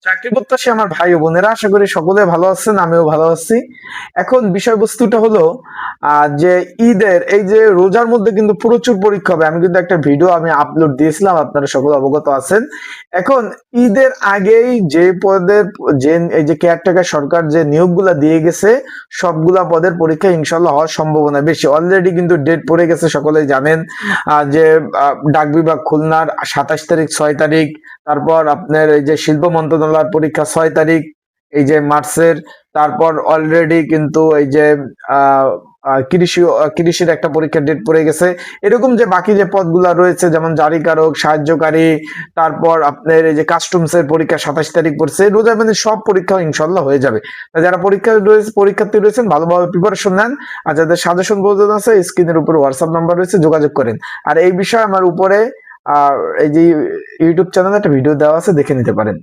চাকরি প্রত্যাশী আমার ভাই ও বোনেরা, আশা করি সকলে ভালো আছেন, আমিও ভালো আছি। এখন বিষয়বস্তুটা হলো যে ঈদের এই যে রোজার মধ্যে কিন্তু প্রচুর পরীক্ষা হবে। আমি কিন্তু একটা ভিডিও আমি আপলোড দিয়েছিলাম, আপনারা সকলে অবগত আছেন। এখন ঈদের আগেই যে পদের যে এই যে কেয়ারটেকার সরকার যে নিয়োগগুলা দিয়ে গেছে, সবগুলা পদের পরীক্ষা ইনশাল্লাহ হওয়ার সম্ভাবনা বেশি। অলরেডি কিন্তু ডেট পড়ে গেছে, সকলেই জানেন। যে ডাক বিভাগ খুলনার 27 তারিখ, 6 তারিখ, তারপর আপনার এই যে শিল্প মন্ত্রণালয়ের পরীক্ষা 6 তারিখ এই যে মার্চের। তারপর অলরেডি কিন্তু এই যে আহ কৃষির একটা পরীক্ষার ডেট পড়ে গেছে। এরকম যে বাকি যে পদগুলা রয়েছে, যেমন জারিকারক, সাহায্যকারী, তারপর আপনার এই যে কাস্টমস এর পরীক্ষা 27 তারিখ পড়ছে। রোজা মানে সব পরীক্ষা ইনশাল্লাহ হয়ে যাবে। যারা পরীক্ষার্থী রয়েছেন, ভালোভাবে প্রিপারেশন নেন। আর যাদের সাজেশন প্রয়োজন আছে, স্ক্রিনের উপর হোয়াটসঅ্যাপ নাম্বার রয়েছে, যোগাযোগ করেন। আর এই বিষয়ে আমার উপরে আর এই যে ইউটিউব চ্যানেলে একটা ভিডিও দেওয়া আছে, দেখে নিতে পারেন।